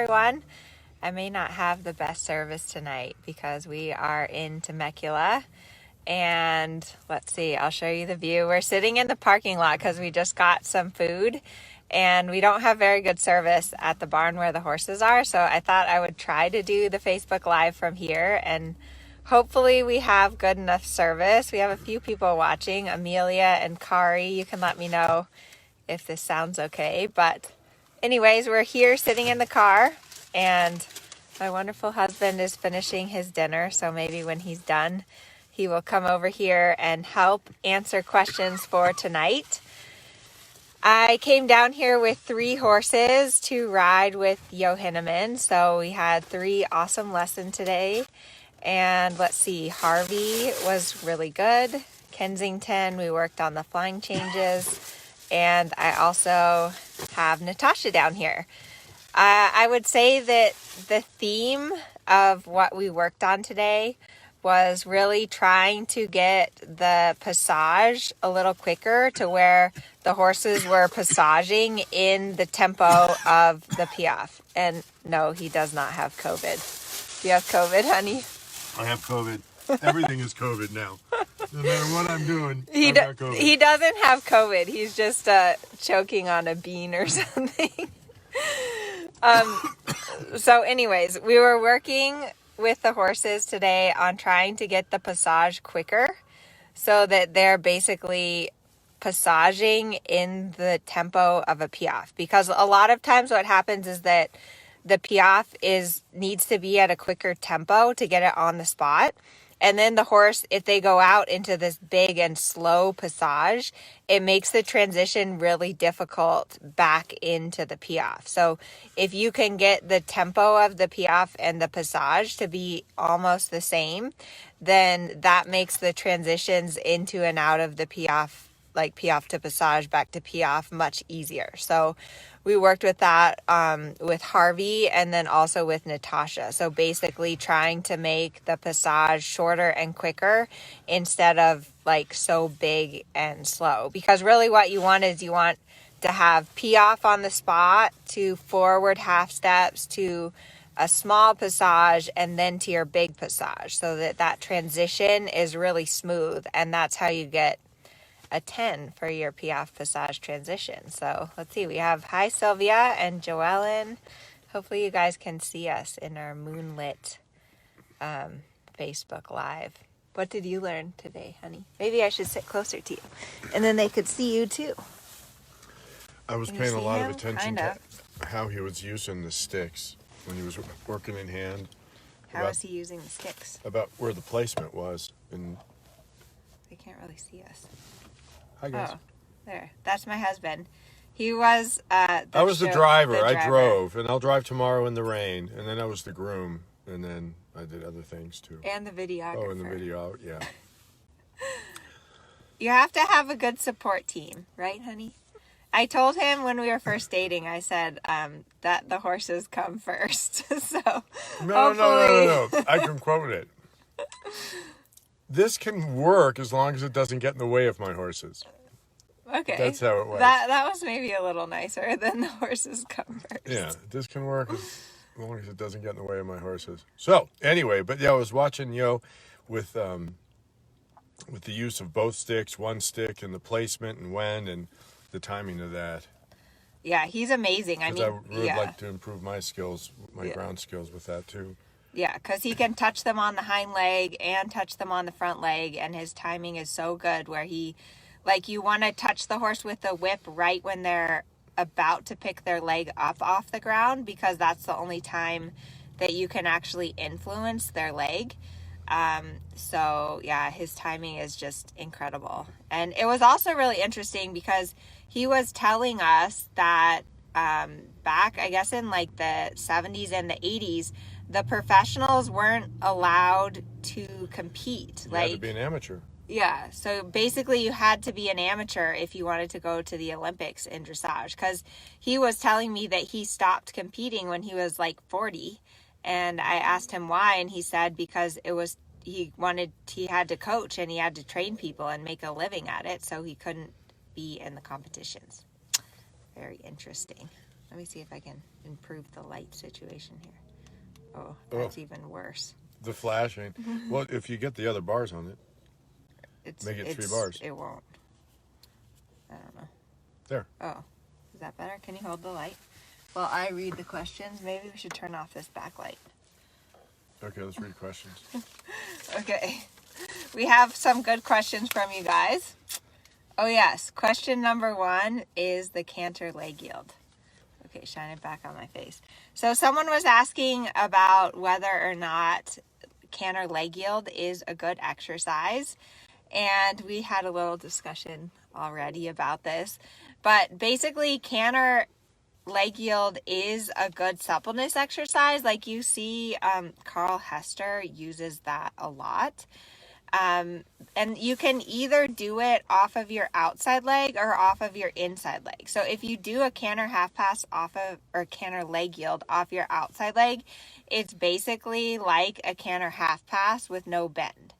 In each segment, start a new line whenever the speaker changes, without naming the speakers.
everyone. I may not have the best service tonight because we are in Temecula. And let's see, I'll show you the view. We're sitting in the parking lot because we just got some food. And we don't have very good service at the barn where the horses are. So I thought I would try to do the Facebook Live from here. And hopefully we have good enough service. We have a few people watching, Amelia and Kari. You can let me know if this sounds okay. But anyways, we're here sitting in the car. And my wonderful husband is finishing his dinner. So maybe when he's done, he will come over here and help answer questions for tonight. I came down here with 3 horses to ride with Hinnemann. So we had 3 awesome lessons today. And let's see, Harvey was really good. Kensington, we worked on the flying changes. And I also have Natasha down here. I would say that the theme of what we worked on today was really trying to get the passage a little quicker to where the horses were passaging in the tempo of the piaffe. And no, he does not have COVID. Do you have COVID, honey?
I have COVID. Everything is COVID now. No matter what I'm doing, I've got COVID.
He doesn't have COVID. He's just choking on a bean or something. So anyways, we were working with the horses today on trying to get the passage quicker so that they're basically passaging in the tempo of a piaffe. Because a lot of times what happens is that the piaffe needs to be at a quicker tempo to get it on the spot. And then the horse, if they go out into this big and slow passage, it makes the transition really difficult back into the piaffe. So if you can get the tempo of the piaffe and the passage to be almost the same, then that makes the transitions into and out of the piaffe, like piaffe to passage, back to piaffe, much easier. So we worked with that with Harvey and then also with Natasha. So basically trying to make the passage shorter and quicker instead of like so big and slow. Because really what you want is you want to have piaffe on the spot to forward half steps to a small passage and then to your big passage so that transition is really smooth. And that's how you get a 10 for your piaffe passage transition. So let's see, we have hi Sylvia and Joellen. Hopefully you guys can see us in our moonlit Facebook Live. What did you learn today, honey? Maybe I should sit closer to you and then they could see you too.
I was paying a lot of attention to how he was using the sticks when he was working in hand.
How was he using the sticks?
About where the placement was. And
they can't really see us.
Hi guys.
Oh, there. That's my husband. He was
I was the driver. I drove, and I'll drive tomorrow in the rain. And then I was the groom, and then I did other things too.
And the videographer.
Oh, and the video, yeah.
You have to have a good support team, right, honey? I told him when we were first dating, I said that the horses come first. So
No. I can quote it. This can work as long as it doesn't get in the way of my horses.
Okay.
That's how it was.
That was maybe a little nicer than the horses come first.
Yeah, this can work as long as it doesn't get in the way of my horses. So, anyway, but yeah, I was watching with the use of both sticks, one stick, and the placement and when and the timing of that.
Yeah, he's amazing. I
would like to improve my skills, my ground skills with that too.
Yeah, because he can touch them on the hind leg and touch them on the front leg, and his timing is so good where you want to touch the horse with the whip right when they're about to pick their leg up off the ground, because that's the only time that you can actually influence their leg. So yeah, his timing is just incredible. And it was also really interesting because he was telling us that back, I guess in like the 70s and the 80s, the professionals weren't allowed to compete.
You had to be an amateur.
Yeah, so basically you had to be an amateur if you wanted to go to the Olympics in dressage, because he was telling me that he stopped competing when he was like 40, and I asked him why, and he said because he had to coach and he had to train people and make a living at it, so he couldn't be in the competitions. Very interesting. Let me see if I can improve the light situation here. Oh, that's even worse.
The flashing. Well, if you get the other bars on it, make it 3 bars.
It won't. I don't know.
There.
Oh, is that better? Can you hold the light? Well, I read the questions. Maybe we should turn off this backlight.
Okay, let's read questions.
Okay. We have some good questions from you guys. Oh, yes. Question number 1 is the canter leg yield. Okay, shine it back on my face. So someone was asking about whether or not canter leg yield is a good exercise. And we had a little discussion already about this. But basically, canter leg yield is a good suppleness exercise. Like you see, Carl Hester uses that a lot. And you can either do it off of your outside leg or off of your inside leg. So if you do a canter half pass or canter leg yield off your outside leg, it's basically like a canter half pass with no bend.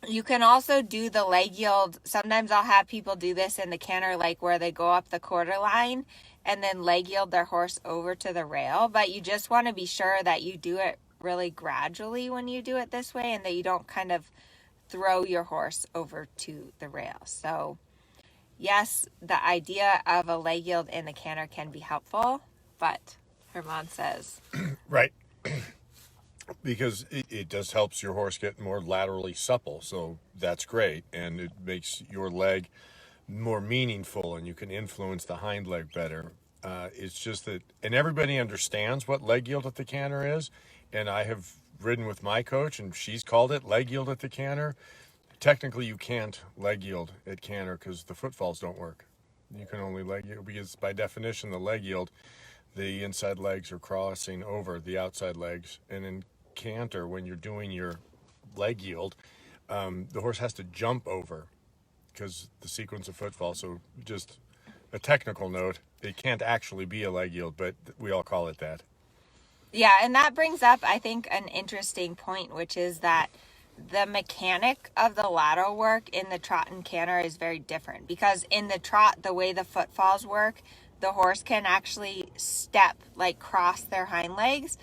You can also do the leg yield. Sometimes I'll have people do this in the canter, like where they go up the quarter line and then leg yield their horse over to the rail. But you just want to be sure that you do it really gradually when you do it this way and that you don't kind of throw your horse over to the rail. So yes, the idea of a leg yield in the canter can be helpful, but Herman says
Right. Because it just helps your horse get more laterally supple, so that's great, and it makes your leg more meaningful, and you can influence the hind leg better. It's just that, and everybody understands what leg yield at the canter is, and I have ridden with my coach, and she's called it leg yield at the canter. Technically, you can't leg yield at canter because the footfalls don't work. You can only leg yield because, by definition, the leg yield, the inside legs are crossing over the outside legs, and in canter, when you're doing your leg yield, the horse has to jump over because the sequence of footfall. So just a technical note, it can't actually be a leg yield, but we all call it that.
Yeah, and that brings up, I think, an interesting point, which is that the mechanic of the lateral work in the trot and canter is very different, because in the trot, the way the footfalls work, the horse can actually step, like cross their hind legs.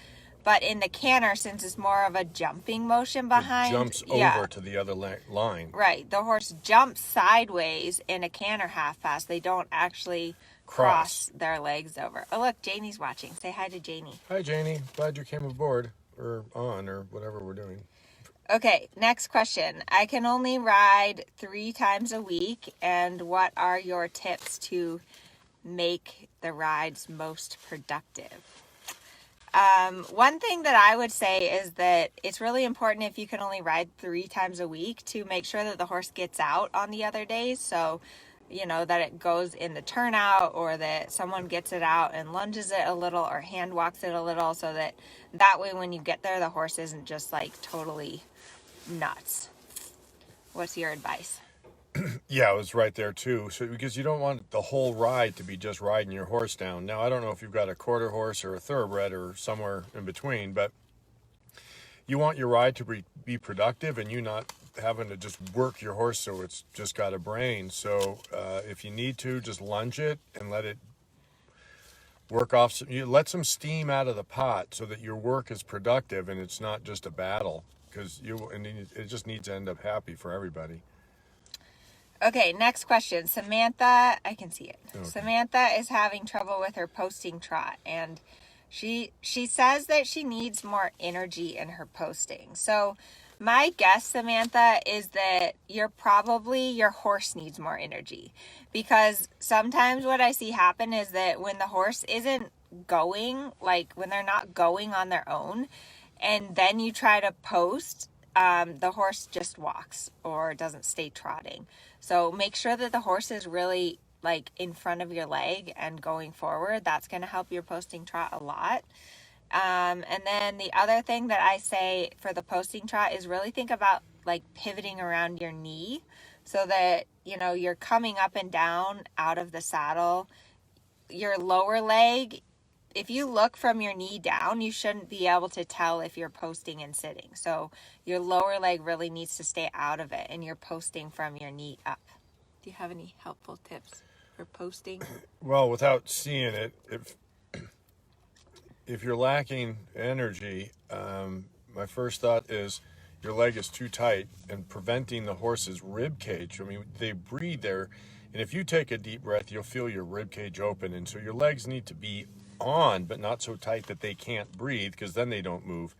But in the canter, since it's more of a jumping motion behind,
it jumps over to the other line.
Right. The horse jumps sideways in a canter half pass. They don't actually cross their legs over. Oh, look, Janie's watching. Say hi to Janie.
Hi, Janie. Glad you came aboard, or on, or whatever we're doing.
Okay, next question. I can only ride 3 times a week, and what are your tips to make the rides most productive? One thing that I would say is that it's really important, if you can only ride 3 times a week, to make sure that the horse gets out on the other days. So, that it goes in the turnout, or that someone gets it out and lunges it a little or hand walks it a little, so that way when you get there, the horse isn't just like totally nuts. What's your advice?
Yeah, it was right there too. So because you don't want the whole ride to be just riding your horse down. Now, I don't know if you've got a quarter horse or a thoroughbred or somewhere in between, but you want your ride to be productive, and you not having to just work your horse so it's just got a brain. So if you need to, just lunge it and let it work off. You let some steam out of the pot so that your work is productive and it's not just a battle, because it just needs to end up happy for everybody.
Okay, next question. Samantha, I can see it.
Okay.
Samantha is having trouble with her posting trot, and she says that she needs more energy in her posting. So my guess, Samantha, is that your horse needs more energy, because sometimes what I see happen is that when the horse isn't going, like when they're not going on their own, and then you try to post, the horse just walks or doesn't stay trotting. So make sure that the horse is really like in front of your leg and going forward. That's going to help your posting trot a lot. And then the other thing that I say for the posting trot is really think about like pivoting around your knee, so that, you're coming up and down out of the saddle. Your lower leg, if you look from your knee down, you shouldn't be able to tell if you're posting and sitting. So your lower leg really needs to stay out of it, and you're posting from your knee up. Do you have any helpful tips? for posting?
Well, without seeing it, if you're lacking energy, my first thought is your leg is too tight and preventing the horse's rib cage. I mean, they breathe there, and if you take a deep breath, you'll feel your rib cage open, and so your legs need to be on, but not so tight that they can't breathe, because then they don't move.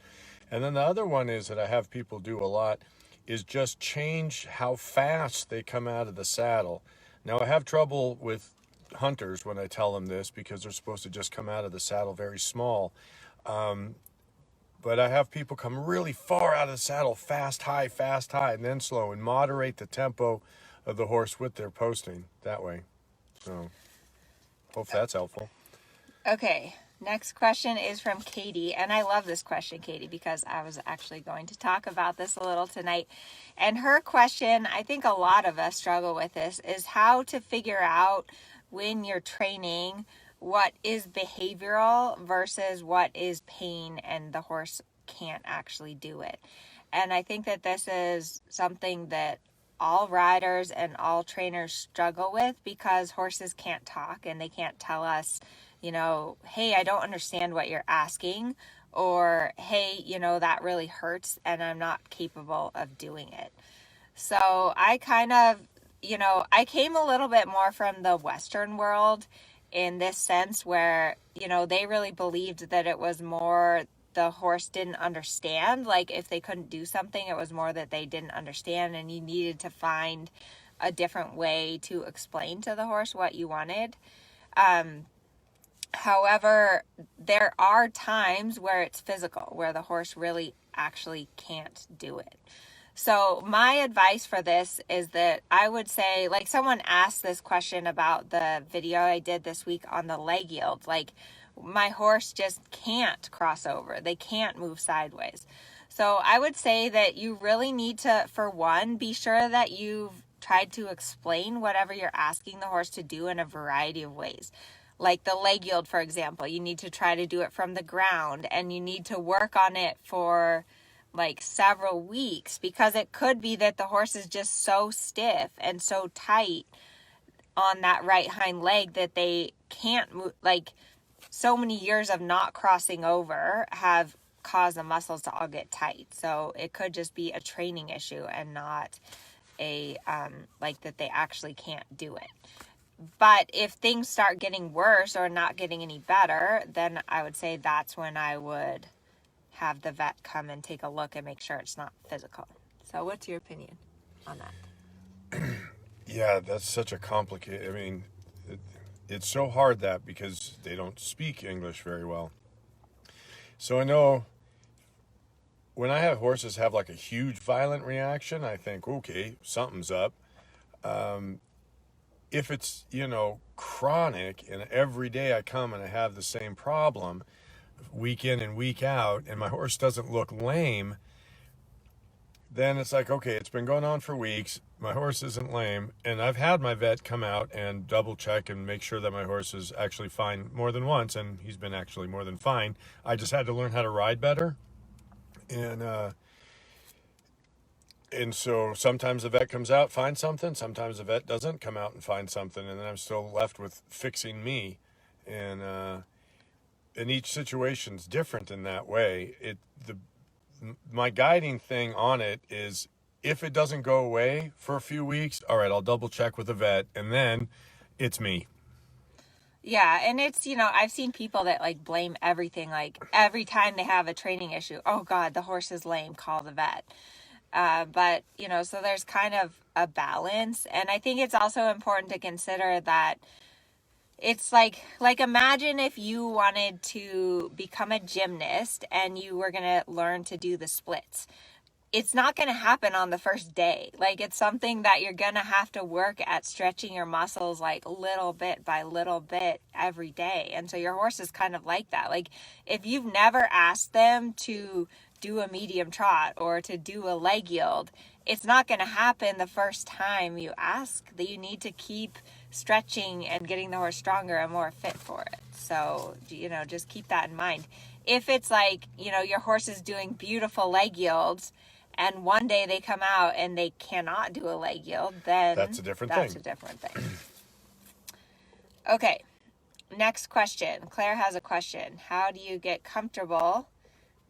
And then the other one is that I have people do a lot is just change how fast they come out of the saddle. Now, I have trouble with hunters when I tell them this because they're supposed to just come out of the saddle very small. But I have people come really far out of the saddle, fast, high, and then slow, and moderate the tempo of the horse with their posting that way. So, hope that's helpful.
Okay, next question is from Katie, and I love this question, Katie, because I was actually going to talk about this a little tonight. And her question, I think a lot of us struggle with this, is how to figure out when you're training what is behavioral versus what is pain and the horse can't actually do it. And I think that this is something that all riders and all trainers struggle with, because horses can't talk and they can't tell us, you know, hey, I don't understand what you're asking, or hey, you know, that really hurts and I'm not capable of doing it. So I kind of, you know, I came a little bit more from the Western world in this sense where, you know, they really believed that it was more the horse didn't understand. Like if they couldn't do something, it was more that they didn't understand, and you needed to find a different way to explain to the horse what you wanted. However, there are times where it's physical, where the horse really actually can't do it. So my advice for this is that I would say, like someone asked this question about the video I did this week on the leg yield, like my horse just can't cross over. They can't move sideways. So I would say that you really need to, for one, be sure that you've tried to explain whatever you're asking the horse to do in a variety of ways. Like the leg yield, for example, you need to try to do it from the ground, and you need to work on it for like several weeks, because it could be that the horse is just so stiff and so tight on that right hind leg that they can't move. Like so many years of not crossing over have caused the muscles to all get tight. So it could just be a training issue and not a like that they actually can't do it. But if things start getting worse or not getting any better, then I would say that's when I would have the vet come and take a look and make sure it's not physical. So what's your opinion on that?
Yeah, that's such a complicated, I mean, it's so hard that because they don't speak English very well. So I know when I have horses have like a huge violent reaction, I think, okay, something's up. If it's, you know, chronic and every day I come and I have the same problem week in and week out and my horse doesn't look lame, then it's like, okay, it's been going on for weeks. My horse isn't lame. And I've had my vet come out and double check and make sure that my horse is actually fine more than once. And he's been actually more than fine. I just had to learn how to ride better. And so sometimes the vet comes out, finds something. Sometimes the vet doesn't come out and find something. And then I'm still left with fixing me. And each situation's different in that way. My guiding thing on it is if it doesn't go away for a few weeks, all right, I'll double check with the vet, and then it's me.
Yeah, and it's, you know, I've seen people that like blame everything, like every time they have a training issue, oh God, the horse is lame, call the vet. But, you know, so there's kind of a balance. And I think it's also important to consider that it's like imagine if you wanted to become a gymnast and you were going to learn to do the splits. It's not going to happen on the first day. Like it's something that you're going to have to work at, stretching your muscles like little bit by little bit every day. And so your horse is kind of like that. Like if you've never asked them to do a medium trot or to do a leg yield, it's not going to happen the first time you ask. That you need to keep stretching and getting the horse stronger and more fit for it. So, you know, just keep that in mind. If it's like, you know, your horse is doing beautiful leg yields and one day they come out and they cannot do a leg yield, then
that's a different thing.
Okay, next question. Claire has a question. How do you get comfortable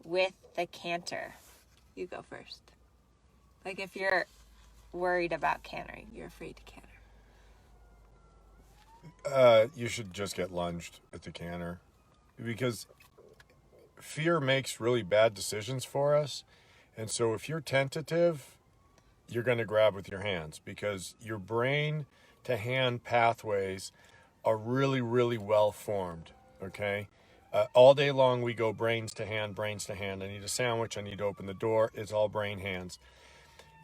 with the canter? You go first. Like if you're worried about cantering, you're afraid to canter.
You should just get lunged at the canter, because fear makes really bad decisions for us. And so if you're tentative, you're going to grab with your hands, because your brain to hand pathways are really, really well formed. Okay. All day long, we go brains to hand, brains to hand. I need a sandwich. I need to open the door. It's all brain hands.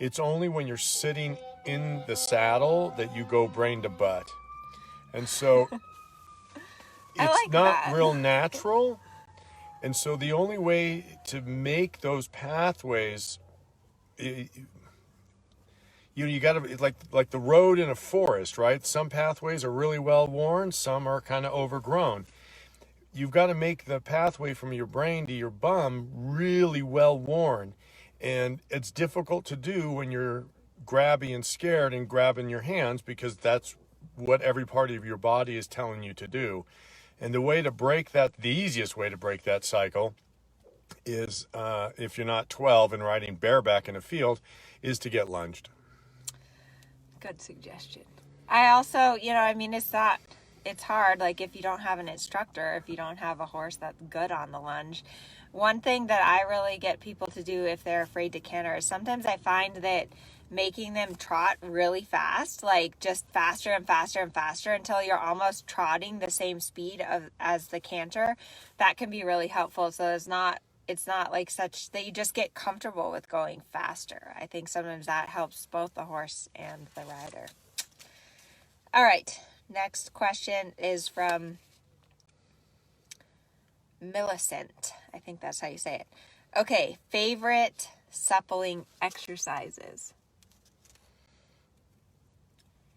It's only when you're sitting in the saddle that you go brain to butt. And so
I
it's
like
not
that.
real natural. And so the only way to make those pathways, you got to, like the road in a forest, right? Some pathways are really well worn, some are kind of overgrown. You've got to make the pathway from your brain to your bum really well worn. And it's difficult to do when you're grabby and scared and grabbing your hands, because that's what every part of your body is telling you to do. And the way to break that, the easiest way to break that cycle is, if you're not 12 and riding bareback in a field, is to get lunged.
Good suggestion. I also, it's hard, like if you don't have an instructor, if you don't have a horse that's good on the lunge. One thing that I really get people to do if they're afraid to canter is sometimes I find that making them trot really fast, like just faster and faster and faster until you're almost trotting the same speed as the canter, that can be really helpful. So it's not like such that you just get comfortable with going faster. I think sometimes that helps both the horse and the rider. All right, next question is from Millicent. I think that's how you say it. Okay, favorite suppling exercises?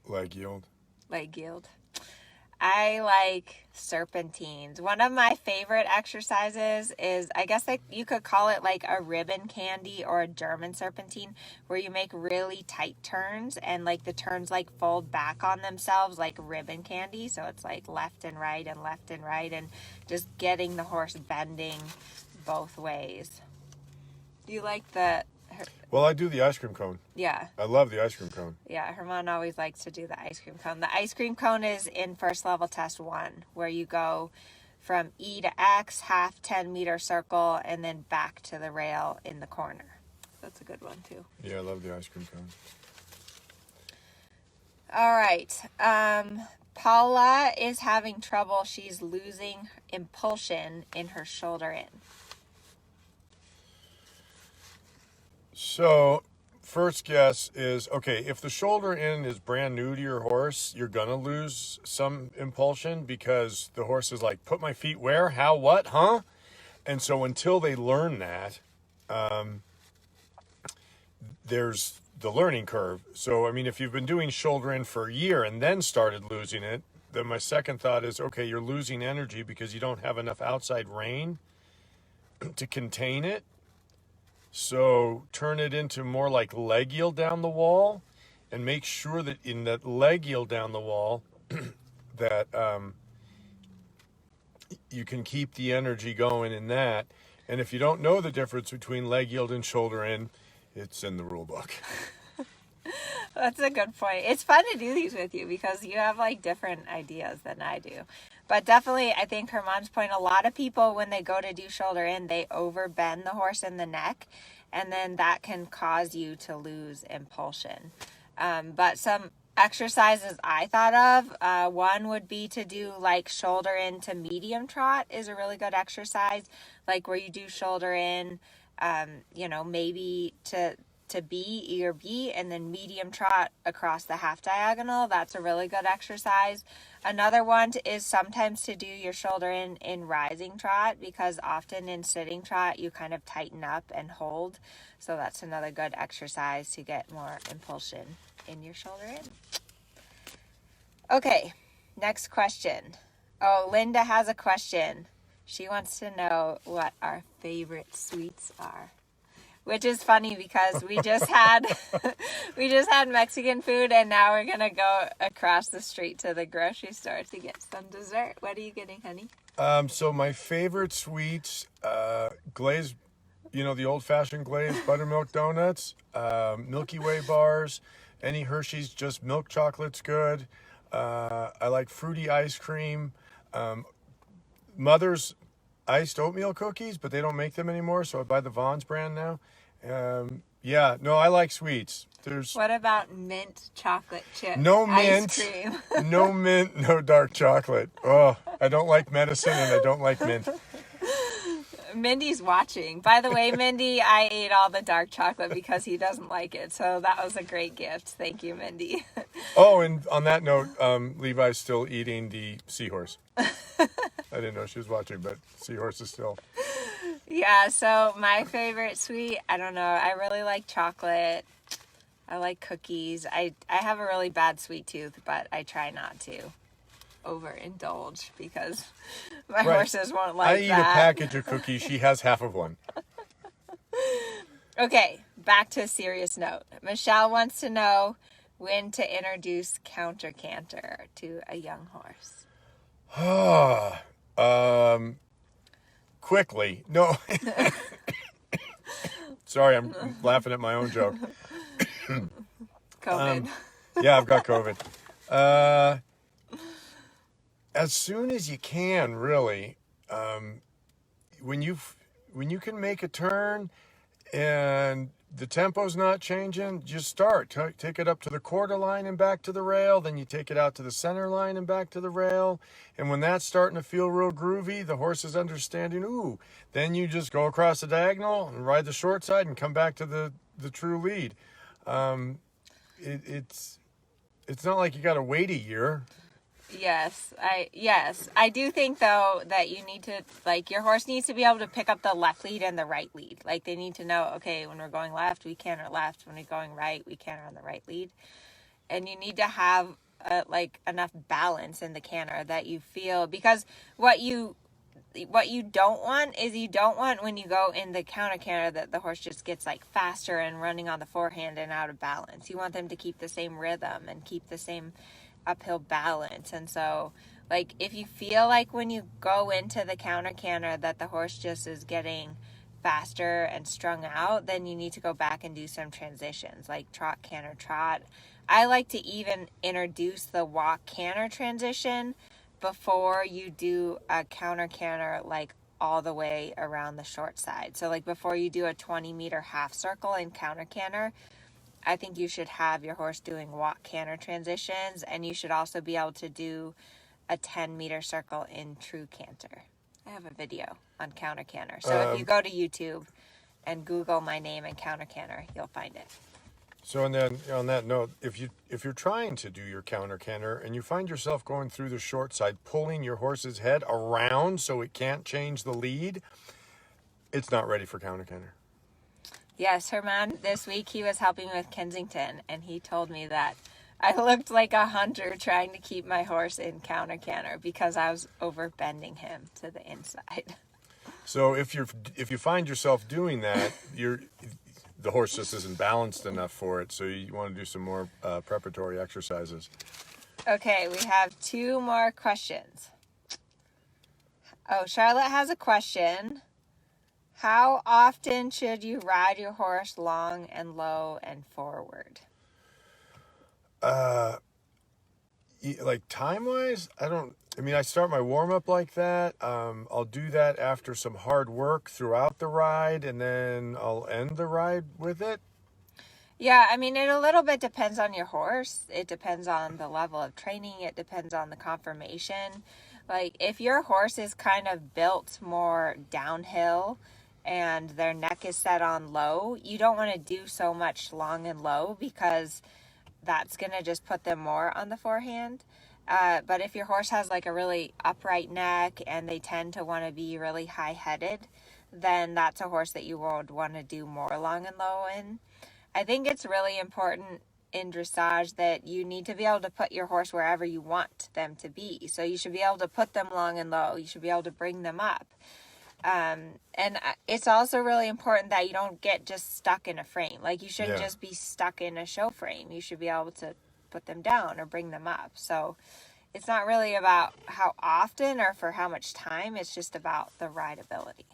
Leg yield.
Leg yield. I like serpentines. One of my favorite exercises is, I guess you could call it like a ribbon candy or a German serpentine, where you make really tight turns and like the turns like fold back on themselves like ribbon candy. So it's like left and right and just getting the horse bending both ways. Do you like
Well, I do the ice cream cone.
Yeah.
I love the ice cream cone.
Yeah, Herman always likes to do the ice cream cone. The ice cream cone is in first level test 1, where you go from E to X, half 10-meter circle, and then back to the rail in the corner. That's a good one too.
Yeah, I love the ice cream cone.
All right. Paula is having trouble. She's losing impulsion in her shoulder in.
So, first guess is, okay, if the shoulder in is brand new to your horse, you're going to lose some impulsion, because the horse is like, put my feet where, how, what, huh? And so until they learn that, there's the learning curve. So, I mean, if you've been doing shoulder in for a year and then started losing it, then my second thought is, okay, you're losing energy because you don't have enough outside rein to contain it. So turn it into more like leg yield down the wall, and make sure that in that leg yield down the wall that you can keep the energy going in that. And if you don't know the difference between leg yield and shoulder in, it's in the rule book.
That's a good point. It's fun to do these with you because you have like different ideas than I do. But definitely, I think her mom's point, a lot of people, when they go to do shoulder in, they overbend the horse in the neck, and then that can cause you to lose impulsion. But some exercises I thought of, one would be to do like shoulder in to medium trot is a really good exercise, like where you do shoulder in, maybe to B, E or B, and then medium trot across the half diagonal. That's a really good exercise. Another one is sometimes to do your shoulder in rising trot, because often in sitting trot you kind of tighten up and hold. So that's another good exercise to get more impulsion in your shoulder in. Okay, next question. Oh, Linda has a question. She wants to know what our favorite sweets are. which is funny because we just had we just had Mexican food, and now we're gonna go across the street to the grocery store to get some dessert. What are you getting, honey?
So my favorite sweets, glazed, the old-fashioned glazed buttermilk donuts, Milky Way bars, any Hershey's just milk chocolate's good. I like fruity ice cream. Mother's iced oatmeal cookies, but they don't make them anymore, so I buy the Vaughn's brand now. Yeah, no, I like sweets.
What about mint chocolate chip
no mint,
ice cream?
no mint, no dark chocolate. Oh, I don't like medicine and I don't like mint.
Mindy's watching. By the way, Mindy, I ate all the dark chocolate because he doesn't like it. So that was a great gift. Thank you, Mindy.
Oh, and on that note, Levi's still eating the seahorse. I didn't know she was watching, but seahorse is still.
Yeah, so my favorite sweet, I don't know. I really like chocolate. I like cookies. I have a really bad sweet tooth, but I try not to overindulge because my horses won't like that.
I eat a package of cookies. She has half of one.
Okay, back to a serious note. Michelle wants to know when to introduce counter canter to a young horse.
Quickly. No. Sorry, I'm laughing at my own joke.
COVID.
Yeah, I've got COVID. As soon as you can, really. When you can make a turn and the tempo's not changing, just start. Take it up to the quarter line and back to the rail. Then you take it out to the center line and back to the rail. And when that's starting to feel real groovy, the horse is understanding, ooh, then you just go across the diagonal and ride the short side and come back to the true lead. It's not like you got to wait a year.
Yes, I do think though that you need to, like, your horse needs to be able to pick up the left lead and the right lead. Like, they need to know, okay, when we're going left, we canter left. When we're going right, we canter on the right lead. And you need to have enough balance in the canter that you feel, because what you don't want is, you don't want when you go in the counter canter that the horse just gets like faster and running on the forehand and out of balance. You want them to keep the same rhythm and keep the same uphill balance. And so, like, if you feel like when you go into the counter canter that the horse just is getting faster and strung out, then you need to go back and do some transitions, like trot, canter, trot. I like to even introduce the walk canter transition before you do a counter canter, like all the way around the short side. So like before you do a 20-meter half circle in counter canter, I think you should have your horse doing walk canter transitions, and you should also be able to do a 10-meter circle in true canter. I have a video on counter canter. So if you go to YouTube and Google my name and counter canter, you'll find it.
So, and then on that note, if you're trying to do your counter canter and you find yourself going through the short side, pulling your horse's head around so it can't change the lead, it's not ready for counter canter.
Yes, Herman, this week he was helping with Kensington, and he told me that I looked like a hunter trying to keep my horse in counter canter because I was overbending him to the inside.
So if you find yourself doing that, the horse just isn't balanced enough for it, so you want to do some more preparatory exercises.
Okay, we have 2 more questions. Oh, Charlotte has a question. How often should you ride your horse long and low and forward?
Like time-wise, I start my warm-up like that. I'll do that after some hard work throughout the ride, and then I'll end the ride with it.
Yeah, I mean, it a little bit depends on your horse. It depends on the level of training. It depends on the conformation. Like, if your horse is kind of built more downhill and their neck is set on low, you don't want to do so much long and low because that's going to just put them more on the forehand. But if your horse has like a really upright neck and they tend to want to be really high-headed, then that's a horse that you would want to do more long and low in. I think it's really important in dressage that you need to be able to put your horse wherever you want them to be. So you should be able to put them long and low. You should be able to bring them up. And it's also really important that you don't get just stuck in a frame. Like, you shouldn't
Yeah.
just be stuck in a show frame. You should be able to put them down or bring them up. So it's not really about how often or for how much time. It's just about the rideability.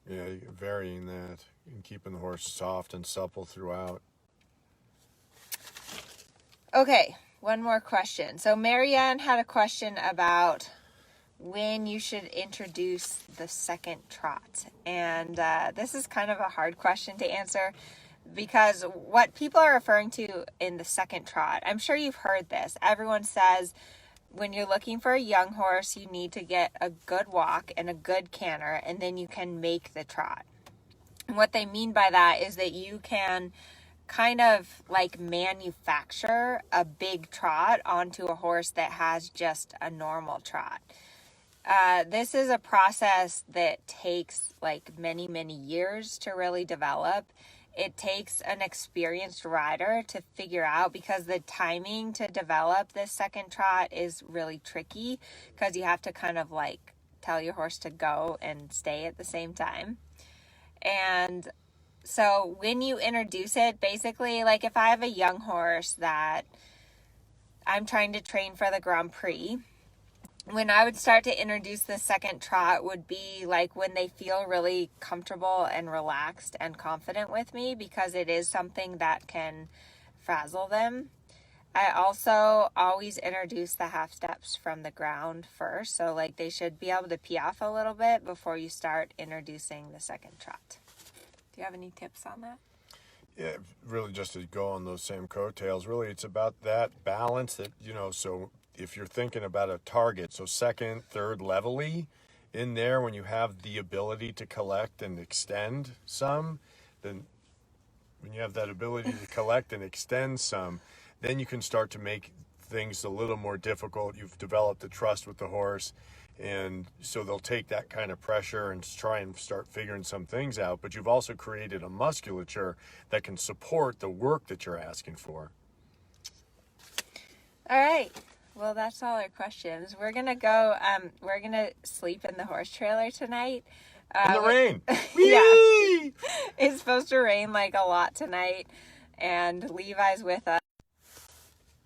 Yeah, varying that and keeping the horse soft and supple throughout.
Okay, one more question. So Marianne had a question about when you should introduce the second trot. And this is kind of a hard question to answer, because what people are referring to in the second trot, I'm sure you've heard this. Everyone says when you're looking for a young horse, you need to get a good walk and a good canter, and then you can make the trot. And what they mean by that is that you can kind of like manufacture a big trot onto a horse that has just a normal trot. This is a process that takes like many, many years to really develop. It takes an experienced rider to figure out, because the timing to develop this second trot is really tricky, because you have to kind of like tell your horse to go and stay at the same time. And so when you introduce it, basically, like if I have a young horse that I'm trying to train for the Grand Prix, when I would start to introduce the second trot would be like when they feel really comfortable and relaxed and confident with me, because it is something that can frazzle them. I also always introduce the half steps from the ground first. So like they should be able to pee off a little bit before you start introducing the second trot. Do you have any tips on that?
Yeah, really just to go on those same coattails, really it's about that balance that, so if you're thinking about a target, so second, third level-y in there, when you have the ability to collect and extend some, then when you have that ability to collect and extend some, then you can start to make things a little more difficult. You've developed the trust with the horse, and so they'll take that kind of pressure and try and start figuring some things out. But you've also created a musculature that can support the work that you're asking for.
All right. Well, that's all our questions. We're going to go, we're going to sleep in the horse trailer tonight.
In the rain.
Yeah. It's supposed to rain like a lot tonight, and Levi's with us.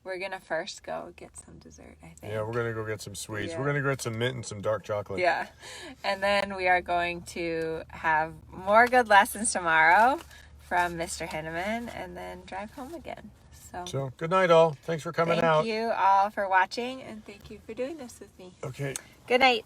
We're going to first go get some dessert, I think.
Yeah, we're going to go get some sweets.
Yeah.
We're going to go get some mint and some dark chocolate.
Yeah. And then we are going to have more good lessons tomorrow from Mr. Hinnemann, and then drive home again.
So good night, all. Thanks for coming out.
Thank you all for watching, and thank you for doing this with me.
Okay.
Good night.